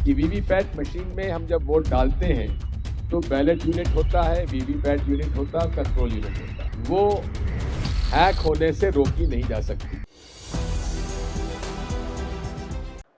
कि VVPAT machine में हम जब वोट डालते हैं तो बैलेट यूनिट होता है, वीवीपैट यूनिट होता है, कंट्रोल यूनिट होता है। वो हैक होने से रोकी नहीं जा सकती।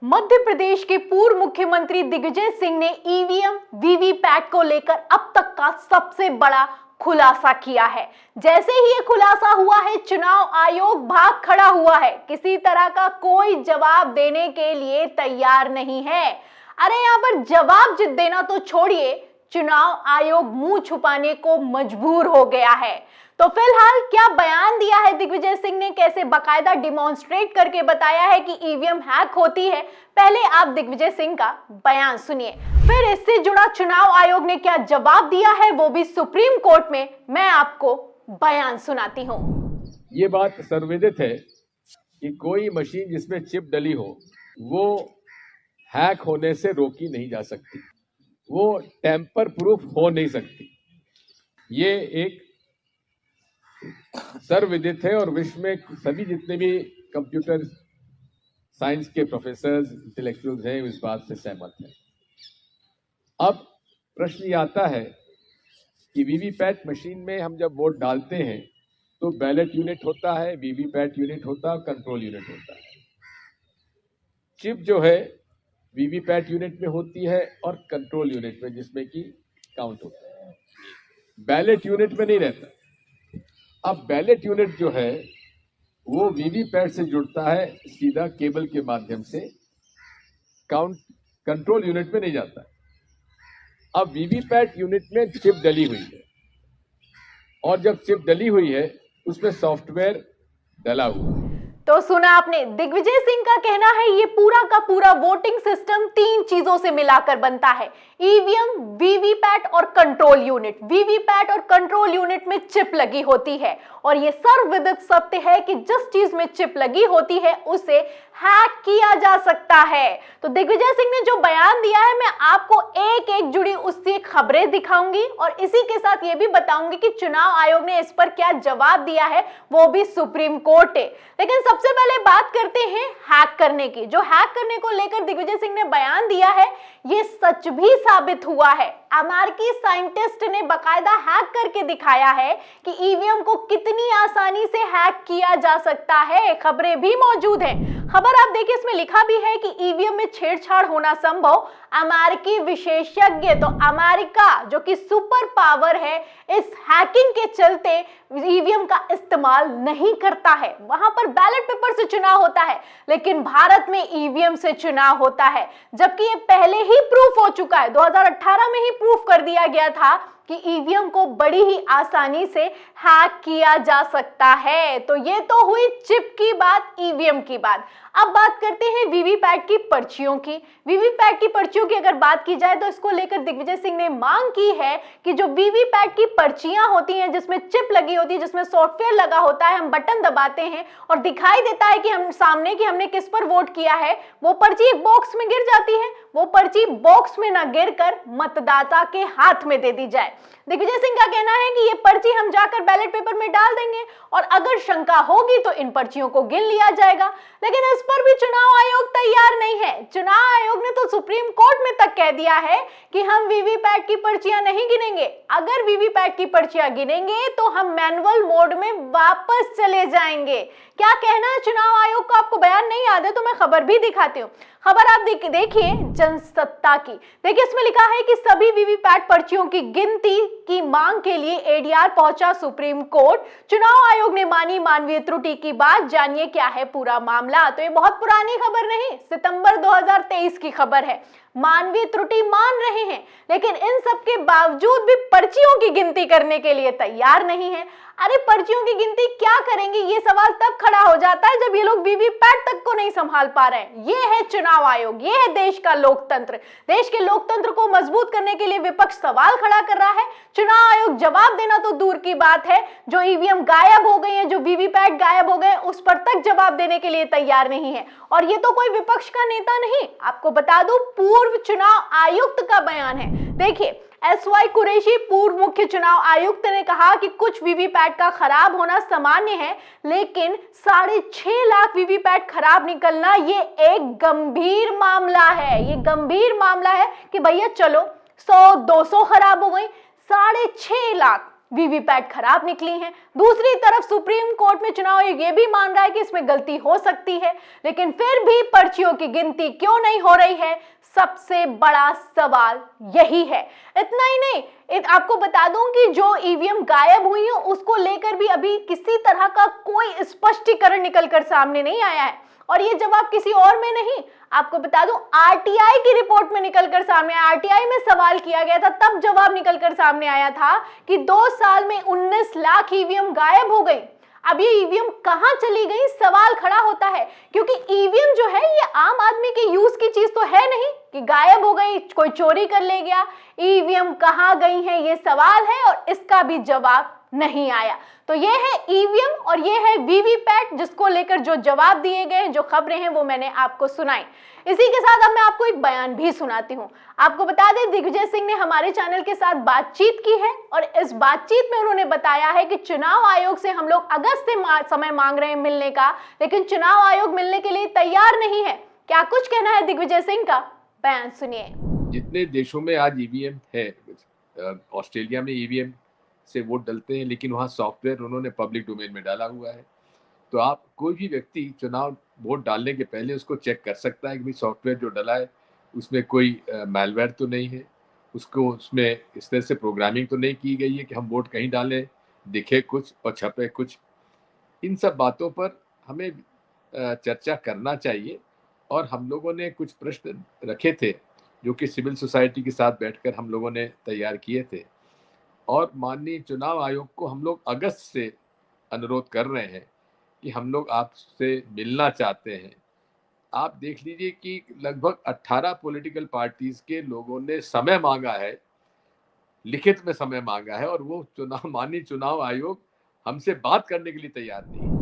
मध्य प्रदेश के पूर्व मुख्यमंत्री दिग्विजय सिंह ने ईवीएम वीवीपैट को लेकर अब तक का सबसे बड़ा खुलासा किया है। जैसे ही ये खुलासा हुआ है, चुनाव आयोग भाग खड़ा हुआ है, किसी तरह का कोई जवाब देने के लिए तैयार नहीं है। अरे यहाँ पर जवाब देना तो छोड़िए, चुनाव आयोग मुंह छुपाने को मजबूर हो गया है। तो फिलहाल क्या बयान दिया है दिग्विजय सिंह ने, कैसे बाकायदा डिमॉन्स्ट्रेट करके बताया है कि ईवीएम हैक होती है, पहले आप दिग्विजय सिंह का बयान सुनिए। फिर इससे जुड़ा चुनाव आयोग ने क्या जवाब दिया है, वो भी सुप्रीम कोर्ट में, मैं आपको बयान सुनाती हूँ। ये बात सर्वविदित है कि कोई मशीन जिसमें चिप डली हो वो हैक होने से रोकी नहीं जा सकती, वो टेम्पर प्रूफ हो नहीं सकती। ये एक सर्वविदित है और विश्व में सभी जितने भी कंप्यूटर साइंस के प्रोफेसर्स, इंटेलेक्चुअल्स हैं, इस बात से सहमत हैं। अब प्रश्न ये आता है कि वीवीपैट मशीन में हम जब वोट डालते हैं तो बैलेट यूनिट होता है, वीवीपैट यूनिट होता है, कंट्रोल यूनिट होता है। चिप जो है वीवीपैट यूनिट में होती है और कंट्रोल यूनिट में, जिसमें कि काउंट होता है, बैलेट यूनिट में नहीं रहता। अब बैलेट यूनिट जो है वो वीवीपैट से जुड़ता है सीधा केबल के माध्यम से, कंट्रोल यूनिट में नहीं जाता। अब वीवीपैट यूनिट में चिप डली हुई है और जब चिप डली हुई है उसमें सॉफ्टवेयर डला हुआ है। तो सुना आपने, दिग्विजय सिंह का कहना है ये पूरा का पूरा वोटिंग सिस्टम 3 चीजों से मिलाकर बनता है, ईवीएम, वीवीपैट और कंट्रोल यूनिट। वीवीपैट और कंट्रोल यूनिट में चिप लगी होती है और ये सर्वविदित सत्य है कि जिस चीज में चिप लगी होती है उसे हैक किया जा सकता है। तो दिग्विजय सिंह ने जो बयान दिया है, मैं आपको एक एक जुड़ी उससे खबरें दिखाऊंगी और इसी के साथ ये भी बताऊंगी कि चुनाव आयोग ने इस पर क्या जवाब दिया है, वो भी सुप्रीम कोर्ट है। लेकिन सबसे पहले बात करते हैं हैक करने की। जो हैक करने को लेकर दिग्विजय सिंह ने बयान दिया है, ये सच भी साबित हुआ है। अमेरिकी साइंटिस्ट ने बकायदा हैक करके दिखाया है कि ईवीएम को कितनी आसानी से हैक किया जा सकता है। खबरें भी मौजूद हैं। खबर आप देखिए, इसमें लिखा भी है कि ईवीएम में छेड़छाड़ होना संभव, अमेरिकी विशेषज्ञ, तो अमेरिका जो कि सुपर पावर है, इस हैकिंग के चलते ईवीएम का इस्तेमाल नहीं करता है। वहां पर बैलेट पेपर से चुनाव होता है, लेकिन भारत में ईवीएम से चुनाव होता है, जबकि ये पहले ही प्रूफ हो चुका है। 2018 में ही प्रूफ कर दिया गया था कि ईवीएम को बड़ी ही आसानी से हैक किया जा सकता है। तो ये तो हुई चिप की बात, ईवीएम की बात। अब बात करते हैं वीवीपैट की पर्चियों की। वीवीपैट की पर्चियों की अगर बात की जाए तो इसको लेकर दिग्विजय सिंह ने मांग की है कि जो वीवीपैट की पर्चियां होती हैं, जिसमें चिप लगी होती है, जिसमें सॉफ्टवेयर लगा होता है, हम बटन दबाते हैं और दिखाई देता है कि हम सामने कि हमने किस पर वोट किया है, वो पर्ची एक बॉक्स में गिर जाती है। वो पर्ची बॉक्स में ना गिरकर मतदाता के हाथ में दे दी जाए। दिग्विजय सिंह का कहना है कि ये पर्ची हम जाकर बैलेट पेपर में डाल देंगे और अगर शंका होगी तो इन पर्चियों को गिन लिया जाएगा। लेकिन इस पर भी चुनाव आयोग तैयार नहीं है। चुनाव आयोग ने तो सुप्रीम कोर्ट में तक कह दिया है कि हम वीवीपैट की पर्चियां नहीं गिनेंगे। अगर वीवीपैट की पर्चियां गिनेंगे तो हम मैनुअल मोड में वापस चले जाएंगे। क्या कहना है चुनाव आयोग को, आपको बयान नहीं याद है तो मैं खबर भी दिखाती हूँ। खबर आप देखिए जनसत्ता की। देखिए इसमें लिखा है कि सभी वीवीपैट पर्चियों की गिनती की मांग के लिए एडीआर पहुंचा सुप्रीम कोर्ट। चुनाव आयोग ने मानी मानवीय त्रुटि की बात। जानिए क्या है पूरा मामला। तो ये बहुत पुरानी खबर नहीं, सितंबर 2023 की खबर है। मानवीय त्रुटि मान रहे हैं, लेकिन इन सब के बावजूद भी पर्चियों की गिनती करने के लिए तैयार नहीं है। अरे पर्चियों की गिनती क्या करेंगे, ये सवाल तब खड़ा हो जाता है जब ये लोग वीवीपैट तक को नहीं संभाल पा रहे हैं। ये है चुनाव आयोग, ये है देश का लोकतंत्र। देश के लोकतंत्र को मजबूत करने के लिए विपक्ष सवाल खड़ा कर रहा है, चुनाव आयोग जवाब देना तो दूर की बात है, जो ईवीएम गायब हो गई है, जो वीवीपैट गायब हो गए, उस पर तक जवाब देने के लिए तैयार नहीं है। और ये तो कोई विपक्ष का नेता नहीं, आपको बता दूं पूर्व चुनाव आयुक्त का बयान है। देखिए एसवाई कुरैशी पूर्व मुख्य चुनाव आयुक्त ने कहा कि कुछ वीवीपैट का खराब होना सामान्य है, लेकिन 6.5 लाख वीवीपैट खराब निकलना ये एक गंभीर मामला है। ये गंभीर मामला है कि भैया चलो 100-200 खराब हो गई, 6.5 लाख वीवीपैट खराब निकली हैं। दूसरी तरफ सुप्रीम कोर्ट में चुनाव आयोग ये भी मान रहा है कि इसमें गलती हो सकती है, लेकिन फिर भी पर्चियों की गिनती क्यों नहीं हो रही है, सबसे बड़ा सवाल यही है। इतना ही नहीं, आपको बता दूं कि जो ईवीएम गायब हुई है उसको लेकर भी अभी किसी तरह का कोई स्पष्टीकरण निकलकर सामने नहीं आया है, और ये जवाब किसी और में नहीं, आपको बता दूं आरटीआई की रिपोर्ट में निकलकर सामने आया। आरटीआई में सवाल किया गया था, तब जवाब निकलकर सामने आया था कि 2 साल में 19 लाख ईवीएम गायब हो गई। अब ये ईवीएम कहां चली गई, सवाल खड़ा होता है, क्योंकि ईवीएम जो है ये आम आदमी के यूज की चीज तो है नहीं कि गायब हो गई, कोई चोरी कर ले गया। ईवीएम कहां गई है ये सवाल है, और इसका भी जवाब नहीं आया। तो ये है ईवीएम और ये है वीवीपैट, जिसको लेकर जो जवाब दिए गए, जो खबरें हैं वो मैंने आपको सुनाई। इसी के साथ अब मैं आपको एक बयान भी सुनाती हूँ। आपको बता दें, दिग्विजय सिंह ने हमारे चैनल के साथ बातचीत की है, और इस बातचीत में उन्होंने बताया है कि चुनाव आयोग से हम लोग अगस्त से समय मांग रहे हैं मिलने का, लेकिन चुनाव आयोग मिलने के लिए तैयार नहीं है। क्या कुछ कहना है दिग्विजय सिंह का, बयान सुनिए। जितने देशों में आज ईवीएम है, ऑस्ट्रेलिया में ईवीएम से वोट डलते हैं, लेकिन वहाँ सॉफ्टवेयर उन्होंने पब्लिक डोमेन में डाला हुआ है। तो आप कोई भी व्यक्ति चुनाव वोट डालने के पहले उसको चेक कर सकता है कि भाई सॉफ्टवेयर जो डला है उसमें कोई मैलवेयर तो नहीं है, उसको उसमें इस तरह से प्रोग्रामिंग तो नहीं की गई है कि हम वोट कहीं डालें, दिखे कुछ और छपे कुछ। इन सब बातों पर हमें चर्चा करना चाहिए, और हम लोगों ने कुछ प्रश्न रखे थे जो कि सिविल सोसाइटी के साथ बैठकर हम लोगों ने तैयार किए थे, और माननीय चुनाव आयोग को हम लोग अगस्त से अनुरोध कर रहे हैं कि हम लोग आपसे मिलना चाहते हैं। आप देख लीजिए कि लगभग 18 पॉलिटिकल पार्टीज के लोगों ने समय मांगा है, लिखित में समय मांगा है, और वो माननीय चुनाव आयोग हमसे बात करने के लिए तैयार नहीं है।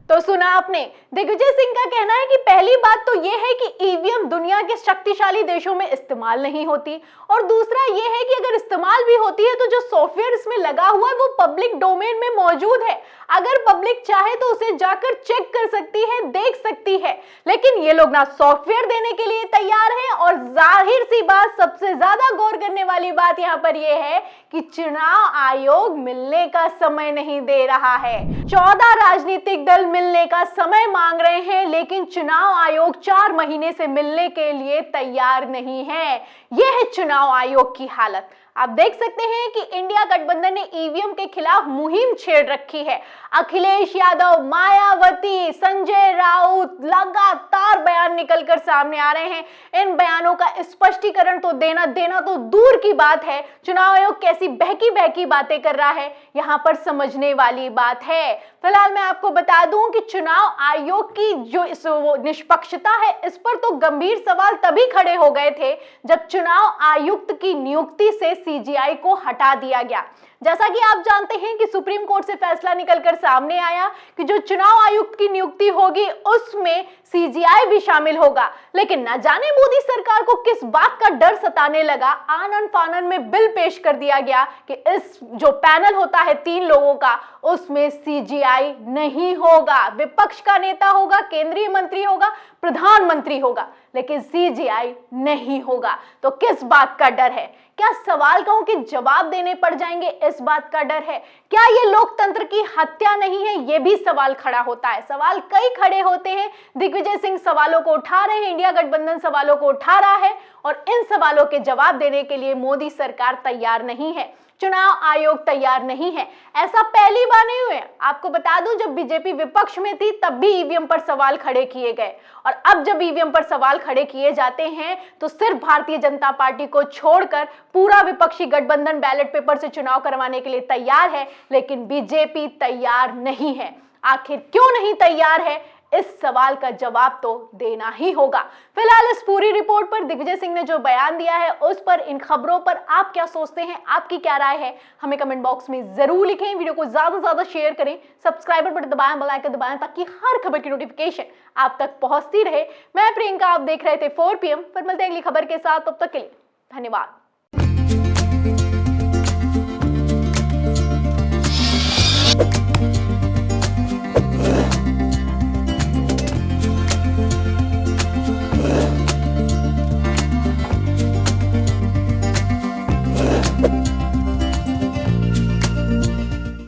तो सुना आपने, दिग्विजय सिंह का कहना है कि पहली बात तो यह है कि ईवीएम दुनिया के शक्तिशाली देशों में इस्तेमाल नहीं होती, और दूसरा यह है कि अगर इस्तेमाल भी होती है तो जो सॉफ्टवेयर इसमें लगा हुआ है वो पब्लिक डोमेन में मौजूद है। अगर पब्लिक चाहे तो उसे जाकर चेक कर सकती है, देख सकती है, लेकिन ये लोग ना सॉफ्टवेयर देने के लिए तैयार हैं। और जाहिर सी बात, सबसे ज्यादा गौर करने वाली बात यहाँ पर यह है कि चुनाव आयोग मिलने का समय नहीं दे रहा है। 14 राजनीतिक दल मिलने का समय मांग रहे हैं, लेकिन चुनाव आयोग 4 महीने से मिलने के लिए तैयार नहीं है। यह है चुनाव आयोग की हालत। आप देख सकते हैं कि इंडिया गठबंधन ने ईवीएम के खिलाफ मुहिम छेड़ रखी है। अखिलेश यादव, मायावती, संजय राउत, लगातार बयान निकलकर सामने आ रहे हैं। इन बयानों का स्पष्टीकरण तो देना तो दूर की बात है, चुनाव आयोग कैसी बहकी बातें कर रहा है, यहां पर समझने वाली बात है। फिलहाल मैं आपको बता दूं कि चुनाव आयोग की जो निष्पक्षता है, इस पर तो गंभीर सवाल तभी खड़े हो गए थे जब चुनाव आयुक्त की नियुक्ति से सीजीआई को हटा दिया गया। जैसा कि आप जानते हैं कि सुप्रीम कोर्ट से फैसला निकलकर सामने आया कि जो चुनाव आयुक्त की नियुक्ति होगी उसमें सीजीआई भी शामिल होगा, लेकिन न जाने मोदी सरकार को किस बात का डर सताने लगा, आनन फानन में बिल पेश कर दिया गया कि इस जो पैनल होता है 3 लोगों का, उसमें सीजीआई नहीं होगा। विपक्ष का नेता होगा, केंद्रीय मंत्री होगा, प्रधानमंत्री होगा, लेकिन सीजीआई नहीं होगा। तो किस बात का डर है? क्या सवाल कहूं कि जवाब देने पड़ जाएंगे, इस बात का डर है? क्या ये लोकतंत्र की हत्या नहीं है? ये भी सवाल खड़ा होता है। सवाल कई खड़े होते हैं। दिग्विजय सिंह सवालों को उठा रहे हैं, इंडिया गठबंधन सवालों को उठा रहा है, और इन सवालों के जवाब देने के लिए मोदी सरकार तैयार नहीं है, चुनाव आयोग तैयार नहीं है। ऐसा पहली बार नहीं हुआ। आपको बता दूं, जब बीजेपी विपक्ष में थी तब भी ईवीएम पर सवाल खड़े किए गए, और अब जब ईवीएम पर सवाल खड़े किए जाते हैं तो सिर्फ भारतीय जनता पार्टी को छोड़कर पूरा विपक्षी गठबंधन बैलेट पेपर से चुनाव करवाने के लिए तैयार है, लेकिन बीजेपी तैयार नहीं है। आखिर क्यों नहीं तैयार है? इस सवाल का जवाब तो देना ही होगा। फिलहाल इस पूरी रिपोर्ट पर दिग्विजय सिंह ने जो बयान दिया है, उस पर, इन खबरों पर आप क्या सोचते हैं, आपकी क्या राय है, हमें कमेंट बॉक्स में जरूर लिखें। वीडियो को ज्यादा से ज्यादा शेयर करें, सब्सक्राइबर बटन दबाएं, बेल आइकन दबाएं, ताकि हर खबर की नोटिफिकेशन आप तक पहुंचती रहे। मैं प्रियंका, आप देख रहे थे 4 PM। फिर मिलते हैं अगली खबर के साथ, तब तक के लिए धन्यवाद।